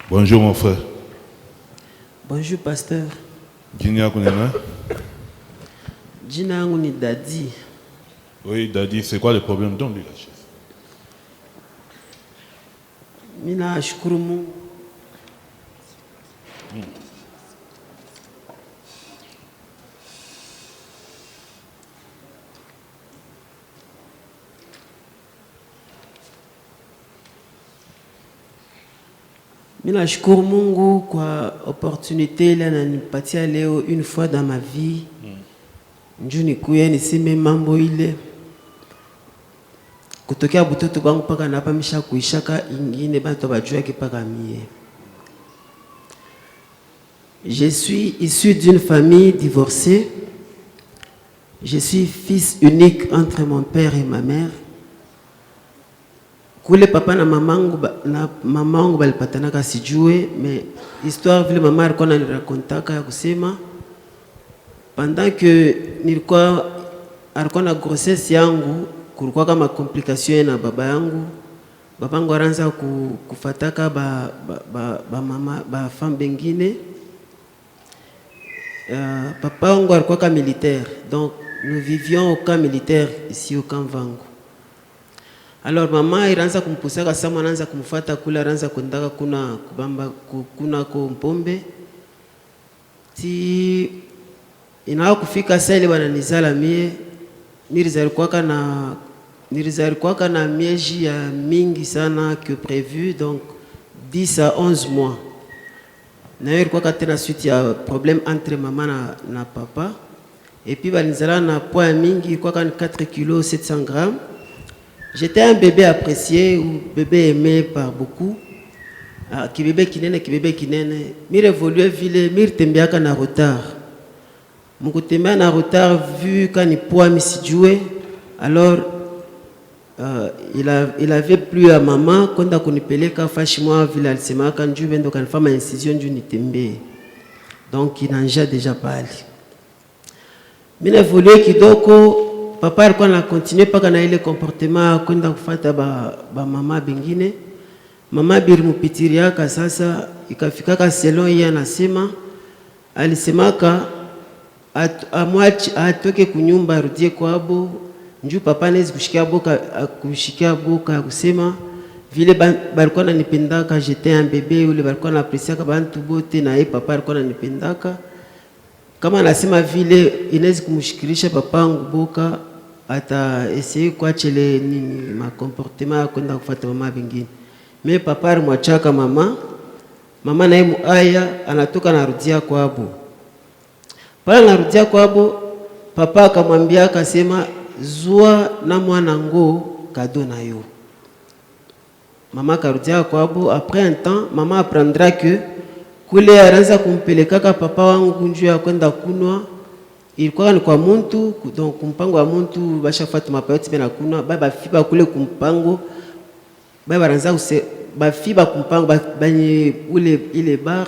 Bonjour mon frère. Bonjour pasteur. Jina kunena? Jina yangu ni Dadi. Oui, Dadi, c'est quoi le problème? Donne-lui la chaise. Mina shukuru Mungu. Mina shukuru Mungu kwa opportunité ile ananipatia leo une fois dans ma vie. Njoo nikuye niseme mambo ile. Kutokea butoto bangu paka napa misha kuishaka ingine bantu bajua kipaka mie. Je suis issu d'une famille divorcée. Je suis fils unique entre mon père et ma mère. Kule papa na mamangu balipatanaka sijue, mais histoire vile mama alikuwa ananirakontaka ya kusema pendant que alikuwa na grossesse yangu, kulikuwa kama complication na baba yangu. Babangu aranza kufataka ba femme bengine. Papa wangu alikuwa ka militaire, donc nous vivions au camp militaire ici au camp Vangu. Alors maman iranza kumpusaka sama anaanza kumfuata kula, aranza kwendaka kuna kompombe ti inao kufika sale wananizala mie. Nilizalikuwa na miezi ya mingi sana que prévu, donc 10 à 11 mois. Na hiyo ilikuwa tena suite ya problème entre maman na papa. Et puis balinizala na poids mingi, ilikuwa 4 kg 700 grammes. J'étais un bébé apprécié, ou bébé aimé par beaucoup. Ki bébé kinene. Mi évolué vile, mi tembiaka na retard. Mukutembea na retard vu quand ni poids mi sijue. Alors il avait plus à maman konda kunipeleka fashi moi vile alisemaka njoo bendo kanifanya incision njoo nitembe. Donc il n'en a déjà parlé. Mi évolué kidoko. Papa alikuwa na continue paka na ile comportement kwenda kufuata ba mama bengine. Mama bilimupitiriaka sasa ikafikaka selon yeye anasema, alisemaka amwachi atoke kunyumba arudie kwabo. Njoo papa nezi kushikia boka kusema vile balikuwa nanipendaka, j'étais un bébé, ule balikuwa na apresiaka bantu bote na yeye papa alikuwa nanipendaka. Kama anasema vile inaweza kumshikirisha papangu boka ata essayer kuachele nini ma comportement kwenda kufuata mama bingine. Mais papa alimwachaka mama naye muaya anatoka narudia kwabo. Pale narudia kwabo, papa akamwambia akasema zua na mwana ngo kado na yo. Mama karudia kwabo. Après un temps mama apprendra que kule aranza kumpelekaka papa wangu njoo ya kwenda kunwa, ilikuwa ni kwa muntu, donc kumpango wa muntu bashafuata mapayoti bena kunwa, baba fiba kule kumpango, baba aranza bafiba kumpango banye ule ile bar,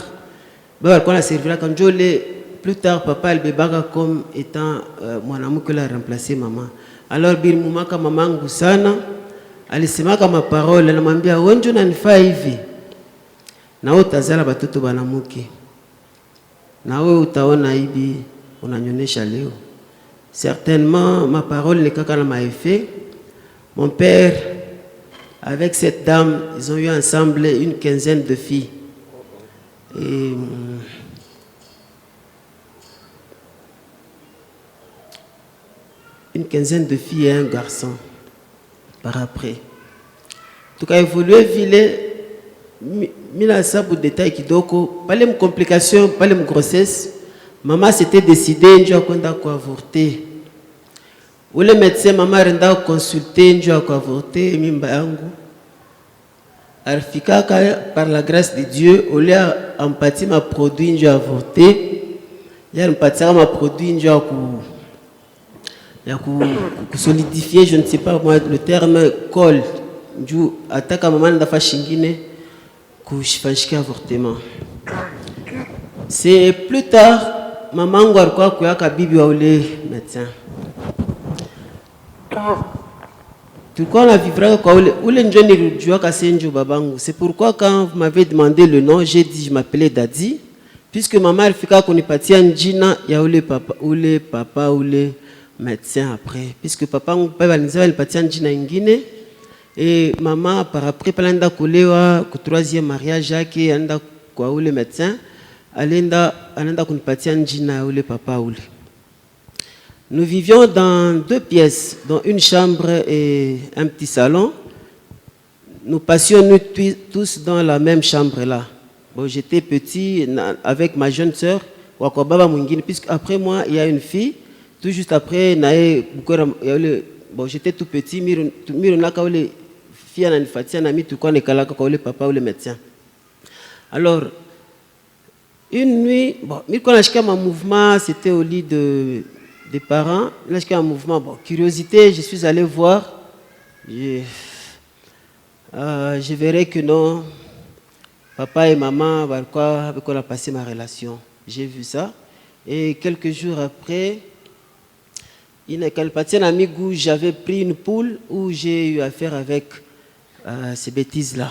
baba alikuwa na servira kanjole. Plus tard papa alibebaka comme étant mwanamke la remplacer maman. Alors bilimumaka mamangu sana, alisemaka maparole, anamwambia wenjo nanifaa hivi na wewe utazala batoto banamuke, na wewe utaona hivi unanyonesha leo. Certainement ma parole n'est qu'à ma effet. Mon père avec cette dame, ils ont eu ensemble une quinzaine de filles. Et une quinzaine de filles et un garçon par après. En tout cas évolué vile. Mina sabu détail kidoko, pas les complications, pas les grossesses. Maman s'était décidée njoo kwenda kwa avorter. Ule médecin mama renda consulter njoo kwa avorter mimba yangu. Alifika par la grâce de Dieu, au lieu d'empathie ma produit njoo avorter, il a empathie ma produit njoo solidifier, je ne sais pas moi le terme col. Njoo ataka maman ndafa shingine kushifanyika avortement. C'est plus tard mamangu alikuwa kuyaka bibi wa ule médecin. Tulikuwa na vivra kwa ule njo nilijuaka senjo babangu. C'est pourquoi quand vous m'avez demandé le nom, j'ai dit je m'appelais Dadi, puisque maman alifika kunipatia njina ya ule papa ule médecin après, puisque papa alinipatia njina ingine. Et maman par après palenda kulewa ku troisième mariage yake anaenda kwa ule médecin, anaenda kunipatia njina ya ule papa ule. Nous vivions dans 2 pièces, dans une chambre et un petit salon. Nous passions nous tous dans la même chambre là. Bon, j'étais petit avec ma jeune sœur, puisque après moi, il y a une fille. Tout juste après, bon, j'étais tout petit, papa ou le médecin. Alors, une nuit, bon, mon mouvement, c'était au lit des parents. Là, j'ai un mouvement, bon, curiosité, je suis allé voir. Je verrai que non, papa et maman, avec on a passé ma relation. J'ai vu ça. Et quelques jours après, j'avais pris une poule où j'ai eu affaire avec ces bêtises-là.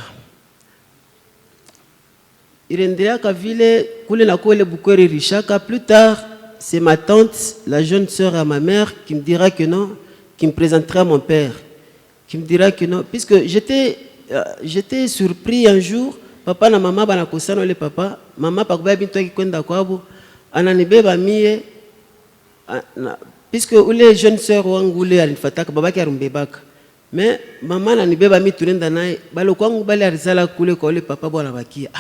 Plus tard, c'est ma tante, la jeune sœur à ma mère, qui me dira que non, qui me présentera à mon père, qui me dira que non, puisque j'étais surpris un jour, papa na maman banakosana le papa, maman pakubaya bintu akikwenda kwabo, ananibeba mie, puisque ule jeune sœur wangu ule alinifataka babaki arumbebaka, mais maman ananibeba mie tunenda naye, balo kwangu bale alizala kule kwa ule papa bwana bakia.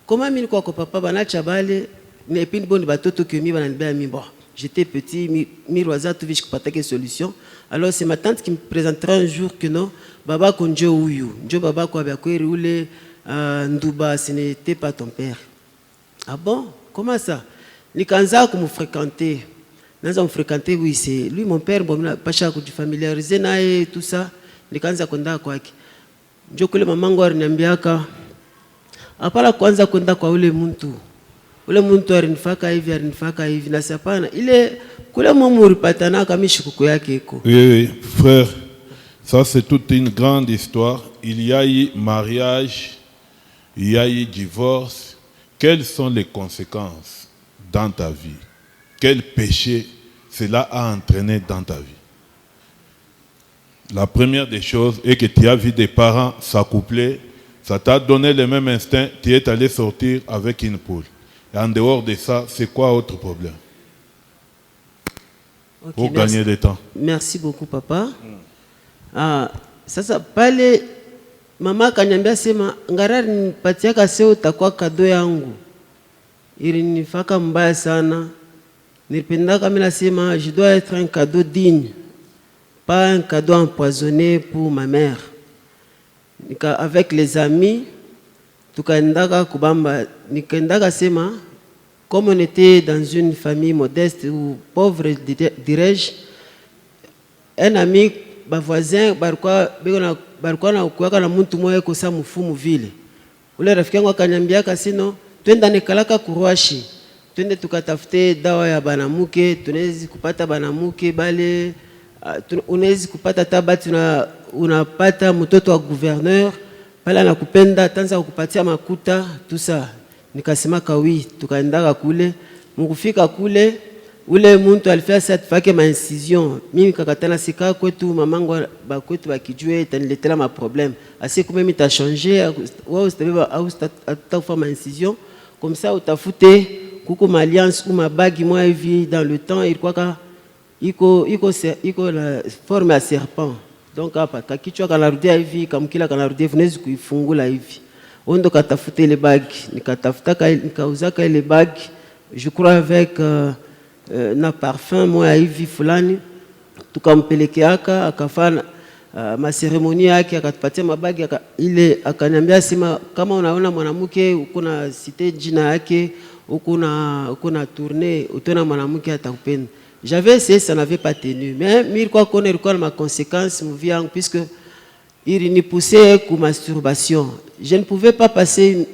Comment mimi kwa papa banacha bale mais puis bon batoto que mi bananibeba mi bon. J'étais petit, miroisa tout vite que solution. Alors c'est ma tante qui me présentera un jour que non, baba konjo uyu, njo baba kwa bakweri ule nduba, ce n'était pas ton père. Ah bon? Comment ça? Nikanza comme fréquenter. Naza me fréquenter, oui, c'est lui mon père, bon pas chaque du familiariser na et tout ça. Nikanza konda kwake. Njo kule mamangu aliniambiaka apala kwanza kwenda kwa ule muntu. Ule muntu arinifaka hivi na sapana ile kule mumu patana kama shikuko yake iko. Oui, frère, ça c'est toute une grande histoire. Il y a eu mariage, il y a eu divorce. Quelles sont les conséquences dans ta vie? Quel péché cela a entraîné dans ta vie? La première des choses est que tu as vu des parents s'accoupler, ça t'a donné le même instinct, tu es allé sortir avec une poule. Et en dehors de ça, c'est quoi autre problème? Okay, pour gagner du temps. Merci beaucoup, papa. Sasa pale mama kanyambia sema ngara nipatia kase utakuwa kado yangu. Ilinifaka mbaya sana. Nilipendaka mimi nasema je dois être un cadeau digne, pas un cadeau empoisonné pour ma mère. Avec les amis, tukaendaka kubamba, nikaendaka sema, comme on était dans une famille modeste ou pauvre, dirais-je, un ami, ba voisin, barikuwa na ukuwaka na muntu moya kosa mufumu vile. Ule rafiki yangu akaniambiaka sino, twenda nikalaka kuruashi, twende tukatafute dawa ya banamuke, tunawezi kupata banamuke bale, unawezi kupata tabati unapata mtoto wa gouverneur, pale anakupenda tanza kukupatia makuta tout ça. Nikasema kawi, tukaendaka kule, mukufika kule, ule muntu alifia satifake ma incision. Mimi kakatana sika kwetu mamangu bakwetu bakijue itaniletela ma problème. Assez comme mimi ta changer, wao utabeba au utafa ma incision, comme ça utafute kuko ma alliance ou ma bague moi hivi dans le temps ilikuwa ka iko la forme à serpent. Donc hapa kakichwa kanarudia hivi kamkila kanarudia funezi kuifungula hivi. Ondo katafute ile bag, nikauzaka ile bag, je crois avec na parfum moi hivi fulani, tukampelekeaka akafanya ma cérémonie yake akatupatia mabagi ile akaniambia sema kama unaona mwanamke uko na cité jina yake uko na tourner utona mwanamke atakupenda. J'avais essayé, ça n'avait pas tenu. Mais il quoi qu'on ait ma conséquence, puisque il nous poussait à masturbation. Je ne pouvais pas passer,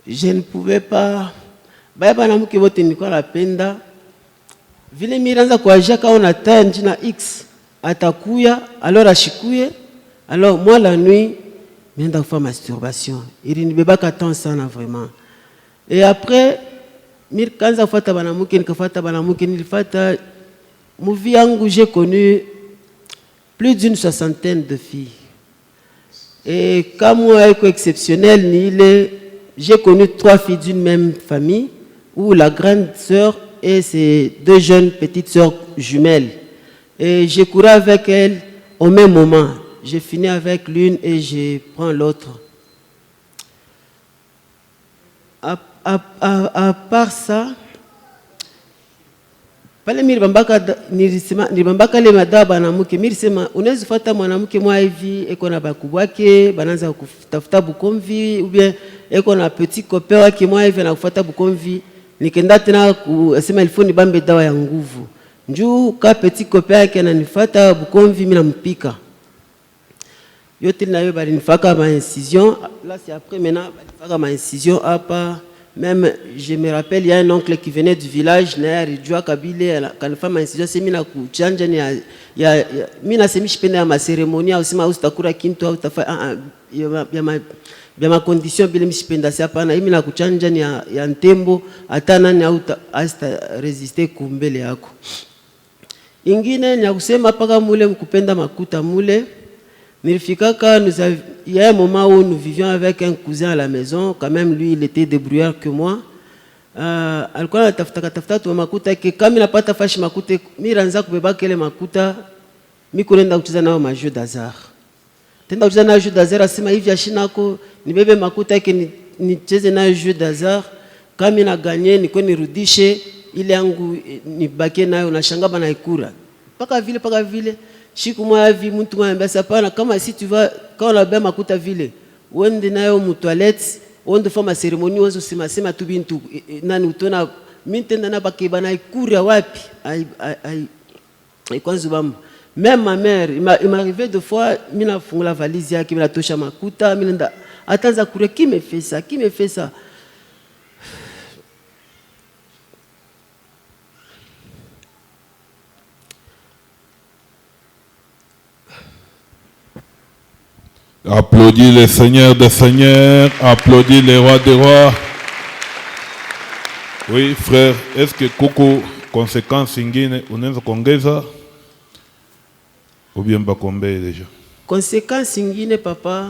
je ne pouvais pas. Bah, banamuki vote ni quoi la penda. Vile miranza kwa jaka on atteint na X. atakuya, alors ashikuye, alors moi la nuit, je viens de faire masturbation. Il ne peut pas qu'attendre ça vraiment. Et après, quand j'ai fait j'ai connu plus d'une 60aine de filles. Et comme moi, exceptionnel, j'ai connu 3 filles d'une même famille, où la grande sœur et ses 2 jeunes petites sœurs jumelles. Et j'ai couru avec elles au même moment. J'ai fini avec l'une et je prends l'autre. À part ça, pale nilibambaka le madawa banamuke milisema unaweza fuata mwanamke mwa hivi eko na bakubwa wake banaanza kutafuta bukomvi ou bien eko na petit copain wake mwa hivi na kufuata bukomvi nikenda tena kusema ilifo ni bambe dawa ya nguvu njoo ka petit copain yake ananifuata bukomvi mimi nampika yote nayo bali nifaka ma incision là c'est après maintenant bali nifaka ma incision hapa. Même, je me rappelle, il y a un oncle qui venait du village, quand femme a incision, c'est mina kuchanja ni ya mina semi ma cérémonie aussi ma ustakura kintu au tafa ya ma condition bile mishipenda si hapana mina kuchanja ni ya ntembo hata nani au asta résister kumbele yako. Ingine ni kusema paka mule mkupenda makuta mule. Nilifikaka, il y a un moment où nous vivions avec un cousin à la maison, quand même lui il était débrouillard que moi. Alikuwa anatafuta tu makuta ke kama napata fashi makuta mimi naanza kubeba kile makuta mimi kuenda kucheza nao ma jeu d'hasard. Tenda kucheza nao jeu d'hasard asema hivi ashinako nibebe makuta ke nicheze nao jeu d'hasard kama na gagner niko nirudishe ile yangu nibaki nayo na shangaba na ikura. Paka vile Chiku mwa vi mtu mwa sapana kama si tu vas quand on a bien makuta vile wende nayo mu toilette wende fama cérémonie wanzo sema tu bintu nani utona mintenda na bakiba na ikura wapi ai kwanza bamba. Même ma mère il m'arrivait deux fois mina fungula valise yake mina tosha makuta mina atanza kure qui me fait ça. Applaudis les seigneurs des seigneurs, applaudis les rois des rois. Oui, frère, est-ce que Koko, conséquence ingine, unaweza kuongeza? Ou bien bakombe déjà? Conséquence ingine, papa,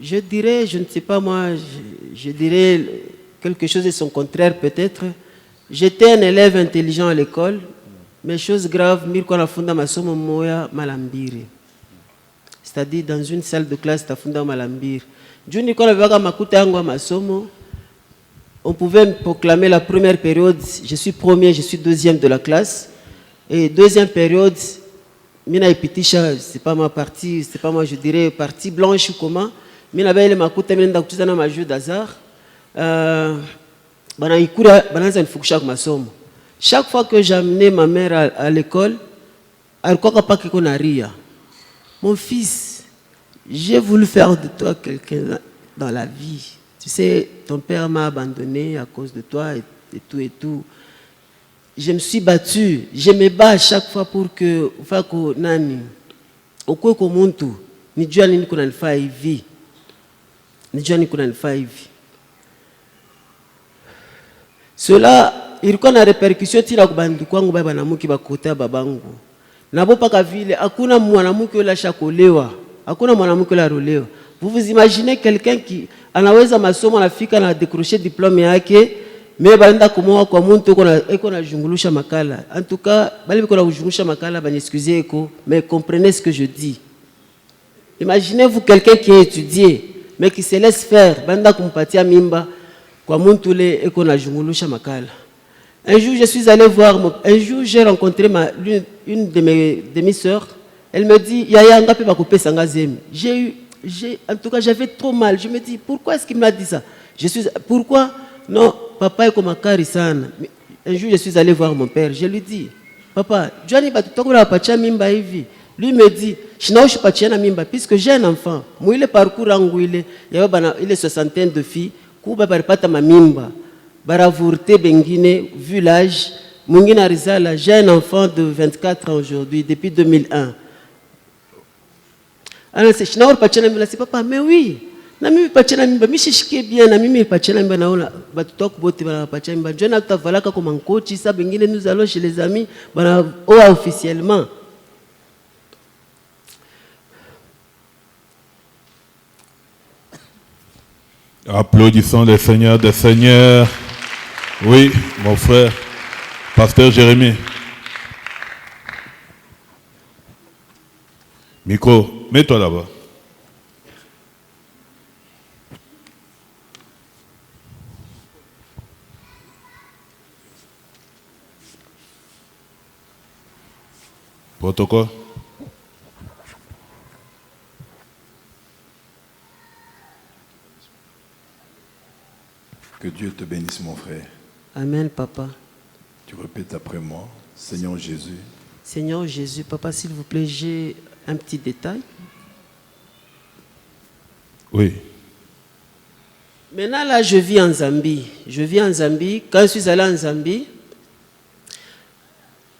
je dirais, je ne sais pas moi, je dirais quelque chose de son contraire peut-être. J'étais un élève intelligent à l'école, mais chose grave, mirko na funda masomo moya malambiri. C'est-à-dire dans une salle de classe tafunda malambir. Juni quand on makuta yangu masomo, on pouvait proclamer la première période, je suis premier, je suis deuxième de la classe, et deuxième période, mina epitisha, c'est pas ma partie, c'est pas moi je dirais partie blanche ou comment, mina belle makuta mina ndakucheza na ma jeu d'hasard, bana ikura banaanza nifukusha kwa masomo. Chaque fois que j'amenais ma mère à l'école, alikuwa pas kiko na ria. Mon fils, j'ai voulu faire de toi quelqu'un dans la vie. Tu sais, ton père m'a abandonné à cause de toi et tout. Je me suis battu. Je me bats à chaque fois pour que fako nani okoko muntu nijua nini kuna nifaa hivi. Cela ilikuwa na répercussion tila kubandu kwangu baba na muki bakota babangu. Nabo paka vile hakuna mwanamke yule ashakolewa, hakuna mwanamke yule arolewa. Vous vous imaginez quelqu'un qui anaweza masomo anafika na décrocher diplôme yake mais baenda kumoa kwa muntu eko na jungulusha makala. En tout cas, bali biko na jungulusha makala ba excusez eko, mais comprenez ce que je dis. Imaginez-vous quelqu'un qui a étudié mais qui se laisse faire, baenda kumpatia mimba kwa muntu le eko na jungulusha makala. Un jour, je suis allé voir, un jour, j'ai rencontré une de mes demi-sœurs. Elle me dit, Yaya, on va couper Sangazem. En tout cas, j'avais trop mal. Je me dis, pourquoi est-ce qu'il m'a dit ça? Pourquoi? Non, papa est comme un karisana. Un jour, je suis allé voir mon père. Je lui dis, papa, Johnny, lui me dit, je n'ai pas mimba, puisque j'ai un enfant. Moi, il est parcours en il est 60aine de filles, Kuba Barpata ma mimba. Baravurte bengine vu l'âge Mwingine Arizala, j'ai un enfant de 24 ans aujourd'hui, depuis 2001. Alors, c'est papa, mais oui. Na mimi pachana mimba mishishikie bien na mimi pachana mimba naona batoto kubote bana pachana mimba jona tutavalaka comme un coach ça bengine nous allons chez les amis bana officiellement. Applaudissons les seigneurs des seigneurs. Oui, mon frère, pasteur Jérémie. Micro, mets-toi là-bas. Protocole. Que Dieu te bénisse, mon frère. Amen, papa. Tu répètes après moi, Seigneur Jésus. Seigneur Jésus, papa, s'il vous plaît, j'ai un petit détail. Oui. Maintenant, là, je vis en Zambie. Je vis en Zambie. Quand je suis allé en Zambie,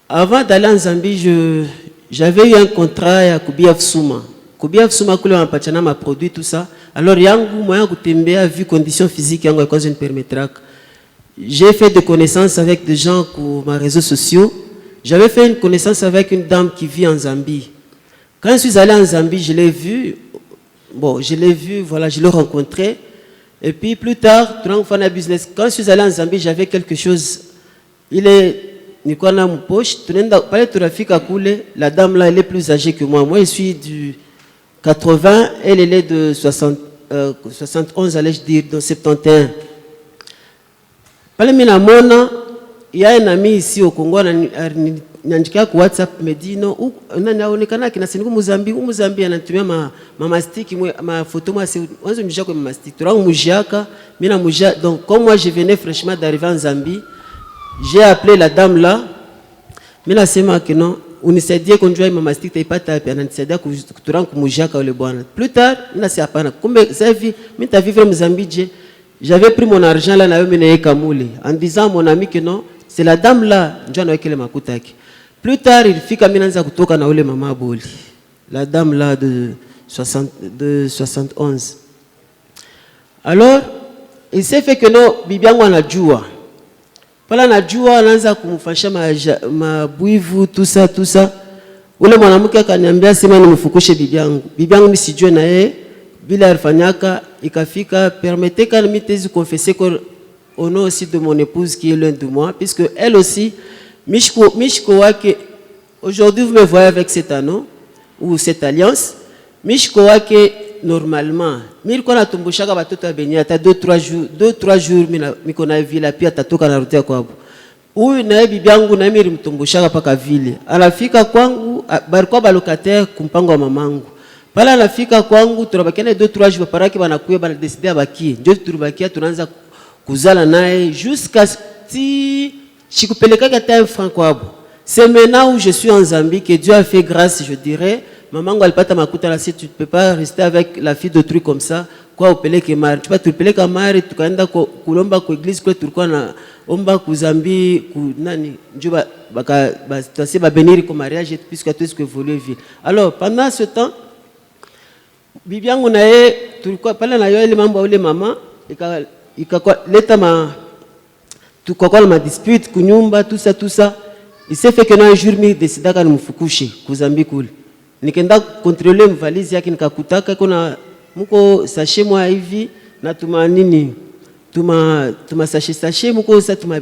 avant d'aller en Zambie, j'avais eu un contrat à Kubiaf Souma. Kubiaf Souma, quand m'a produit tout ça. Alors, yangu moyen kutembea vu conditions physiques yangu à cause d'une permettra. J'ai fait des connaissances avec des gens pour mes réseaux sociaux. J'avais fait une connaissance avec une dame qui vit en Zambie. Quand je suis allé en Zambie, je l'ai vu. Bon, je l'ai vu, voilà, je l'ai rencontré. Et puis plus tard, business. Quand je suis allé en Zambie, j'avais quelque chose. Il est Nikona mon poche. La dame là, elle est plus âgée que moi. Moi, je suis du 80, elle est de 71, allais-je dire, de 71. Il y a un ami ici au Congo, Nyanjika WhatsApp me dit non, unaonekana kina siniku Mozambique anatumia mastiki ma photo moi c'est wanzo mjia kwa mastiki. Turang mujiaka, mina mujia. Donc comme moi je venais fraîchement d'arriver en Zambie, j'ai appelé la dame là. Mina sema que non, unisaidie konjua mastiki taipata hapa ananisaidia kuturang kumujiaka ole bwana. Plus tard, na si hapana. Kumbe savi, mimi ta vivre Mozambique. J'avais pris mon argent là na mimi Kamuli en disant à mon ami que non, c'est la dame là, njoo na wekele makutaki. Plus tard, il fit comme il kutoka na ule mama boli. La dame là de 71. Alors, il s'est fait que non, bibiangu anajua. Pala najua anaanza kumfanyisha mabuivu tout ça. Ule mwanamke akaniambia sema nimfukushe bibiangu. Bibiangu mimi sijue na yeye bila alifanyaka ikafika permettez quand mimi tezi confesser au nom aussi de mon épouse qui est l'un de moi puisque elle aussi Mishko wake, aujourd'hui vous me voyez avec cet anneau ou cette alliance. Mishko wake normalement, milko na tumbushaka batoto abenya ata 2-3 jours miko na vile pia tatoka na rutia kwabo. Huyu na bibi yangu na mimi mtumbushaka paka vile. Anafika kwangu barikuwa balocataire kumpango wa mamangu. Pala anafika kwangu tunabakiana 2-3 jours paraki banakuya bana décider abaki. Ndio tulibakia tunaanza kuzala naye jusqu'à si c'est maintenant où je suis en Zambie que Dieu a fait grâce, je dirais. Maman, elle pata makuta la si tu ne peux pas rester avec la fille de trucs comme ça. Quoi, au peleke mari. Tu vas te peleke mari, tu kanda kulomba ku église kwa tulikuwa na omba ku Zambie ku nani njoba baka basi ba bénir comme mariage puisque tout ce que voulait vivre. Alors, pendant ce temps, bibi yangu na yeye tulikuwa pale na yeye mambo ule mama leta tout quoi ma dispute kunyumba tout ça il s'est fait que un jour mi décida kana mfukushe kuzambi kule nikaenda contrôler mvalise yake nikakutaka kuna mko sachet moi hivi na tuma nini tuma sachet mko sa tuma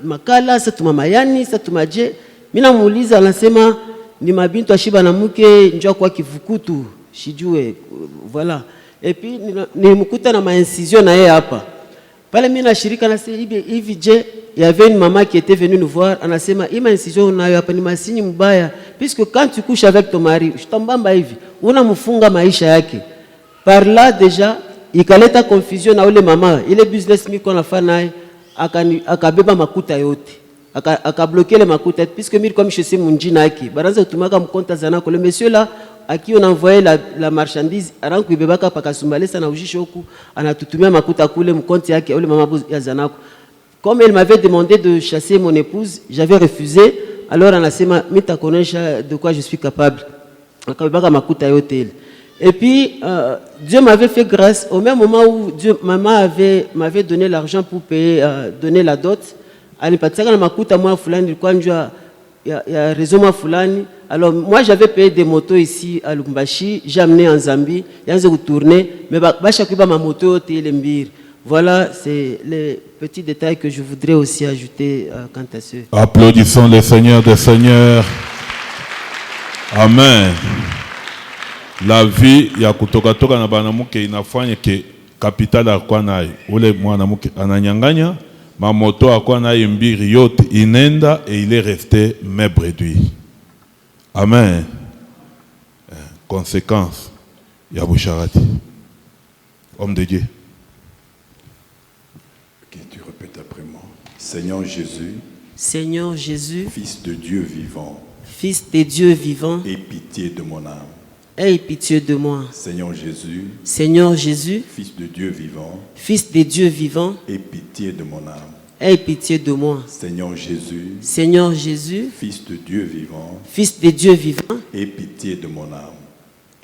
makala sa tuma mayani sa tuma je mimi namuuliza anasema ni mabintu ashiba na mke njoo kwa kivukutu sijue voilà et puis nilimkuta na maincision na yeye hapa. Pale mimi na shirika na hivi je, il y avait une maman qui était venue nous voir, anasema ima incision unayo hapa ni masini mbaya puisque quand tu couches avec ton mari, utambamba hivi, unamfunga maisha yake. Par là déjà, ikaleta confusion na ule mama, ile business mimi kona fanya akabeba makuta yote. Akabloquer les makuta puisque mimi comme je sais munjina yake. Baranza utumaka mkonta zanako. Le monsieur là à qui on envoyait la marchandise aranku ibebaka pakasumbalesa na ujisho huku anatutumia makuta kule mkonti yake ule mama ya zanako. comme elle m'avait demandé de chasser mon épouse, j'avais refusé. Alors on a dit, mais tu connais de quoi je suis capable. Et puis, Dieu m'avait fait grâce. Au même moment où maman m'avait donné l'argent pour payer, donner la dot, il y a réseau Fulani. Alors, moi, j'avais payé des motos ici à Lubumbashi, j'ai amené en Zambie, j'ai tourné, mais ma moto voilà, c'est les petits détails que je voudrais aussi ajouter quant à ce. Applaudissons le Seigneur des Seigneurs. Amen. La vie ya kutoka toka na banamuke inafanya ke capital akwa nayo. Ule mwanamuke ananyanganya ma moto akwa nayo mbiri yote inenda et il est resté maigre réduit. Amen. Conséquence ya Boucharati. Homme de Dieu. Ok, tu répètes après moi. Seigneur Jésus. Seigneur Jésus. Fils de Dieu vivant. Fils de Dieu vivant. Aie pitié de mon âme. Aie pitié de moi. Seigneur Jésus. Seigneur Jésus. Fils de Dieu vivant. Fils de Dieu vivant. Aie pitié de mon âme. Aie pitié de moi. Seigneur Jésus. Seigneur Jésus. Fils de Dieu vivant. Fils de Dieu vivant. Aie pitié de mon âme.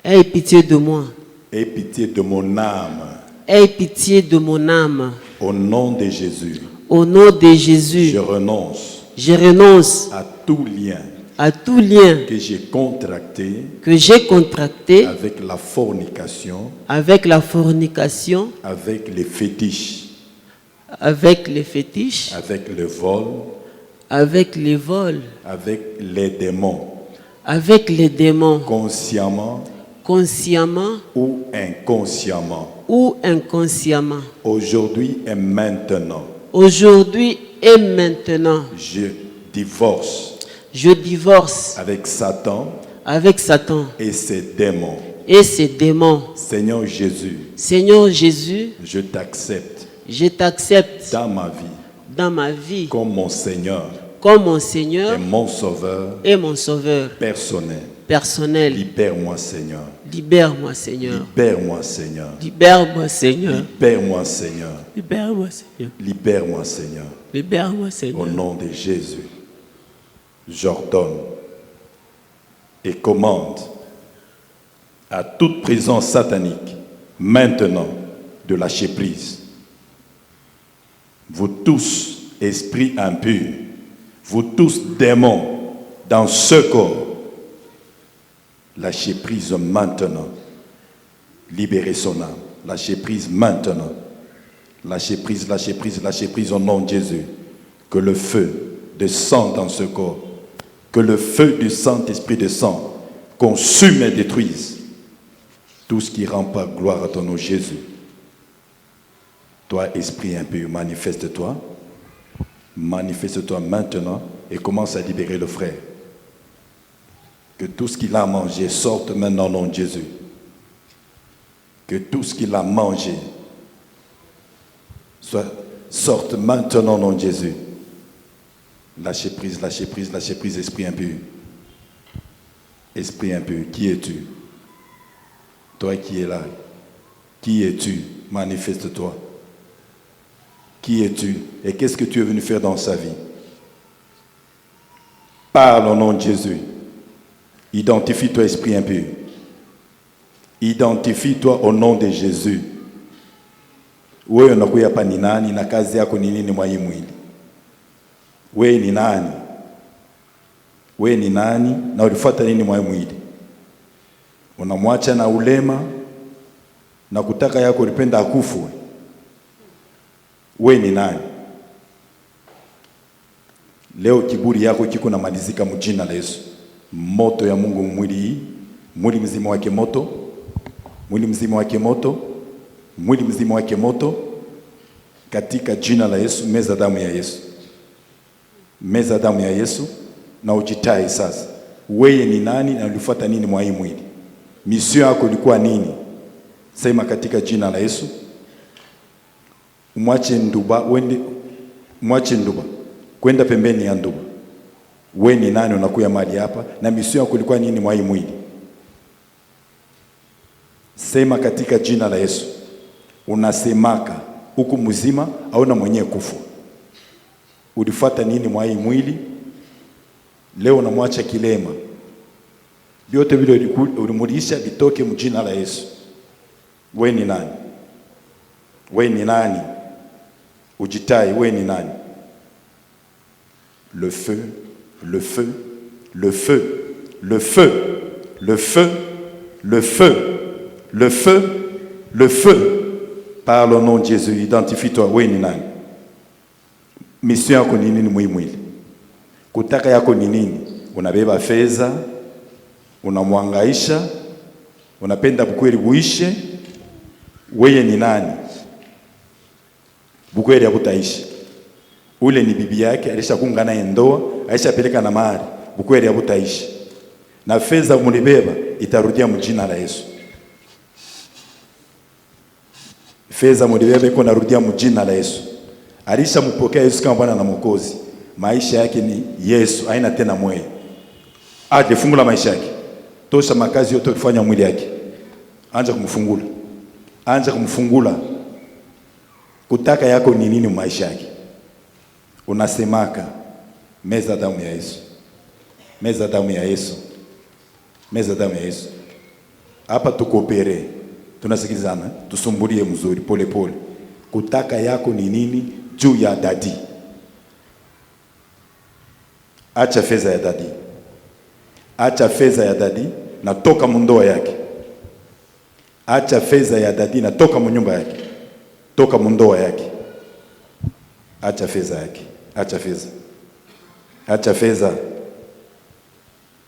Aie pitié de moi. Aie pitié de mon âme. Aie pitié de mon âme. Au nom de Jésus. Au nom de Jésus. Je renonce. Je renonce à tout lien. À tout lien que j'ai contracté avec la fornication, avec la fornication, avec les fétiches, avec les fétiches, avec le vol, avec les vols, avec les démons, consciemment ou inconsciemment, aujourd'hui et maintenant, je divorce avec Satan et ses démons. Seigneur Jésus, je t'accepte dans ma vie comme mon Seigneur et mon Sauveur personnel. Libère-moi Seigneur. Libère-moi Seigneur. Libère-moi Seigneur. Libère-moi Seigneur. Libère-moi Seigneur. Libère-moi Seigneur. Libère-moi Seigneur. Libère-moi Seigneur. Au nom de Jésus, j'ordonne et commande à toute présence satanique maintenant de lâcher prise. Vous tous, esprits impurs, vous tous, démons, dans ce corps, lâchez prise maintenant. Libérez son âme. Lâchez prise maintenant. Lâchez prise, lâchez prise, lâchez prise au nom de Jésus. Que le feu de sang dans ce corps, que le feu du Saint-Esprit de sang consume et détruise tout ce qui rend pas gloire à ton nom Jésus. Toi, esprit impur, manifeste-toi. Manifeste-toi maintenant et commence à libérer le frère. Que tout ce qu'il a mangé sorte maintenant au nom de Jésus. Que tout ce qu'il a mangé sorte maintenant au nom de Jésus. Lâchez prise, lâchez prise, lâchez prise, esprit impur. Esprit impur, qui es-tu? Toi qui es là, qui es-tu? Manifeste-toi. Qui es-tu? Et qu'est-ce que tu es venu faire dans sa vie? Parle au nom de Jésus. Identifie-toi, esprit impur. Identifie-toi au nom de Jésus. Wewe unakuya hapa ni nani na kazi yako ni nini mwa hii mwili? Wewe ni nani? Wewe ni nani na ulifuata nini mwa hii mwili? Unamwacha na ulema na kutaka yako ulipenda akufu. Wewe ni nani? Leo kiburi yako kiko na malizika mjina la Yesu. Moto ya Mungu mwili mzima wake moto. Mwili mzima wake moto. Mwili mzima wake moto. Katika jina la Yesu, meza damu ya Yesu. Meza damu ya Yesu na ujitae sasa. Wewe ni nani na ulifuata nini mwa hii mwili? Misio yako ilikuwa nini? Sema katika jina la Yesu. Mwache nduba, mwache nduba. Kwenda pembeni ya nduba. Wewe ni nani unakuya mahali hapa na misio yako ilikuwa nini mwa hii mwili? Sema katika jina la Yesu. Unasemaka huku mzima au na mwenye kufu. ulifuata nini mwa hii mwili? Leo unamwacha kilema. Vyote vile ulimulisha vitoke mjina la Yesu. Wewe ni nani? Wewe ni nani? Ujitai, wewe ni nani? Le feu, le feu, le feu, le feu, le feu, le feu, le feu, le feu. Par le nom de Jésus, identifie-toi, wewe ni nani? Mission yako ni nini mwili? Kutaka yako ni nini? Unabeba fedha, unamwangaisha, unapenda bukweli buishe. Wewe ni nani? Bukweli habutaishi. Ule ni bibi yake, alishakunga naye ndoa, alishapeleka na mahari. Bukweli habutaishi. Na fedha mulibeba itarudia mjina la Yesu. Fedha mulibeba iko narudia mjina la Yesu. Alishampokea Yesu kama Bwana na Mwokozi. Maisha yake ni Yesu, haina tena mwe. Aje fungula maisha yake. Tosha makazi yote kufanya mwili yake. Anja kumfungula. Anja kumfungula. Kutaka yako ni nini maisha yake? Unasemaka meza damu ya Yesu. Meza damu ya Yesu. Meza damu ya Yesu. Hapa tukopere. Tunasikilizana, tusumbulie mzuri pole pole. Kutaka yako ni nini juu ya dadi? Acha fedha ya dadi. Acha fedha ya dadi na toka mundoa yake. Acha fedha ya dadi na toka munyumba yake. Toka mundoa yake. Acha fedha yake. Acha fedha. Acha fedha.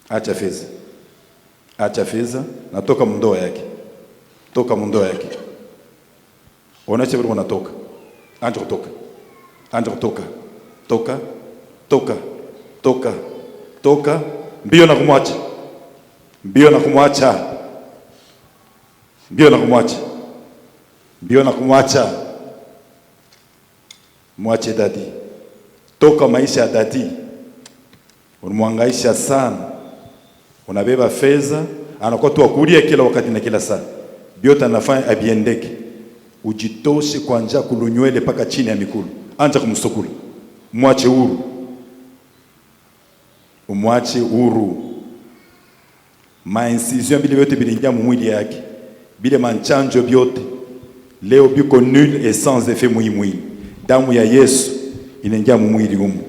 Acha fedha. Acha fedha na toka mundoa yake. Toka mundoa yake. Onache vile unatoka. Anja kutoka. Anja kutoka. Toka. Toka. Toka. Toka. Mbio na kumwacha. Mbio na kumwacha. Mbio na kumwacha. Mbio na kumwacha. Mwache dadi. Toka maisha ya dadi. Unamwangaisha sana. Unabeba fedha, anakuwa tu akulia kila wakati na kila saa. Biota anafanya abiendeke. Ujitoshe kwa njia kulunywele paka chini ya mikulu. Anja kumsukula. Mwache huru. Umwache huru. Ma-incision bile vyote bilingia mwili yake. Bile manchanjo vyote. Leo biko nul et sans effet mwili. Damu ya Yesu inaingia mwili humu.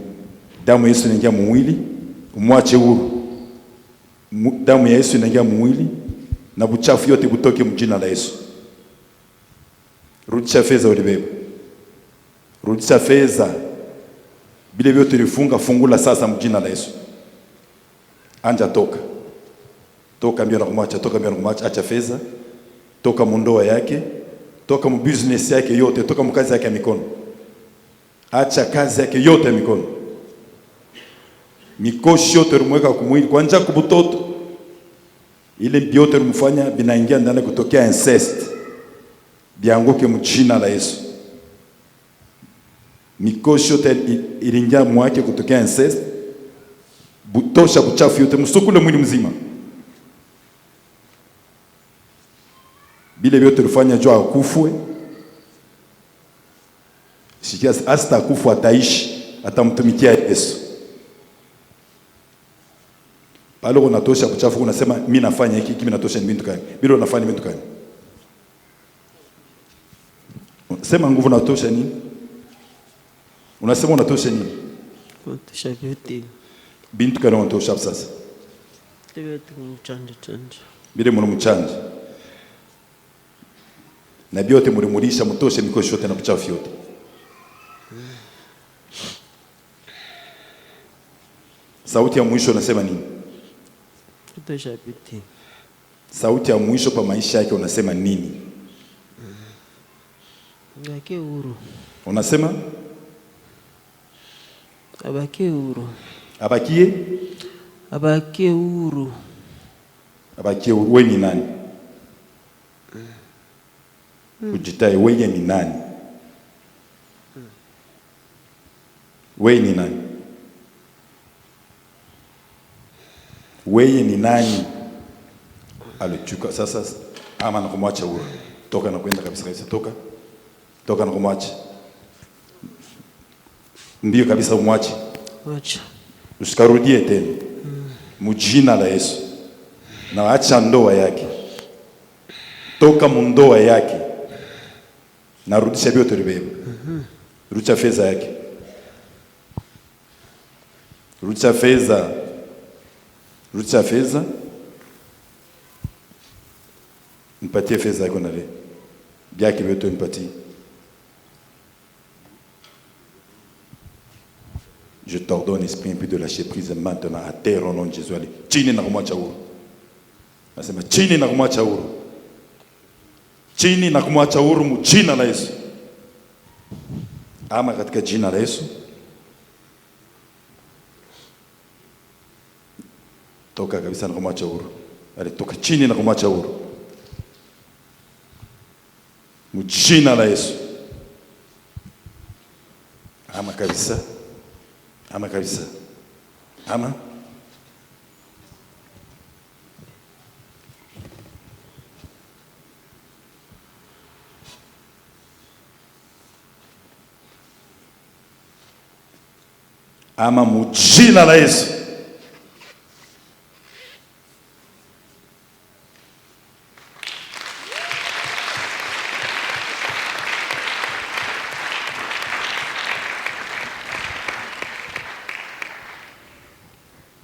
Damu ya Yesu inaingia mwili. Umwache huru. Damu ya Yesu inaingia mwili. Na buchafu yote butoke mjina la Yesu. Rudisha fedha ulibeba. Rudisha fedha. Bile vyote ulifunga fungula sasa mjina la Yesu. Anja toka. Toka mbio na kumwacha, toka mbio na kumwacha, acha fedha. Toka mundoa yake. Toka mu business yake yote, toka mu kazi yake ya mikono. Acha kazi yake yote ya mikono. Mikoshi yote rumweka kumwili kwa njia kubutoto. Ile biote rumfanya binaingia ndani kutokea incest. Bianguke mjina la Yesu. Mikoshi yote ilingia mwake kutokea incest. Butosha buchafu yote msukule mwili mzima. Bile biote rufanya jua akufwe. Shikia hasta akufu ataishi, atamtumikia Yesu. Palo unatosha buchafu unasema mimi nafanya hiki, mimi natosha ni bintu gani? Bile unafanya bintu gani? Sema nguvu natosha nini? Unasema unatosha nini? Unatosha vyote. Bintu gani unatosha sasa? Vyote mchanja. Bile mchanja. Na biote mulimulisha mtoshe mikoshi yote na buchafu yote. Sauti ya mwisho unasema nini? Kutosha vyote. Sauti ya mwisho kwa maisha yake unasema nini? Abaki huru. Unasema? Abaki huru. Abakie? Abaki huru. Abakie huru. Wewe ni nani? Ujitae wewe ni nani? Wewe ni nani? Wewe ni nani? Alichuka sasa ama na kumwacha huru. Toka na kwenda kabisa, toka. Toka na kumwacha. Ndio kabisa umwache. Wacha. Usikarudie tena. Mujina la Yesu. Na acha ndoa yake. Toka mundoa yake. Na rudisha vyote libeba. Rudisha fedha yake. Rudisha fedha. Rudisha fedha. Nipatie fedha yako na leo. Byake vyote nipatie. Je t'ordonne, esprit impur, de lâcher prise maintenant à terre au nom de Jésus. Allez, chini na kumwacha huru. Nasema chini na kumwacha huru. Chini na kumwacha huru mu jina la Yesu. Ama katika jina la Yesu. Toka kabisa na kumwacha huru. Allez, toka chini na kumwacha huru. Mu jina la Yesu. Ama kabisa. Ama kabisa. Ama. Ama mu jina la Yesu.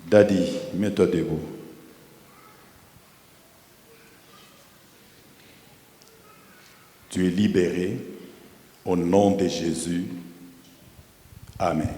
Daddy, mets-toi debout. Tu es libéré au nom de Jésus. Amen.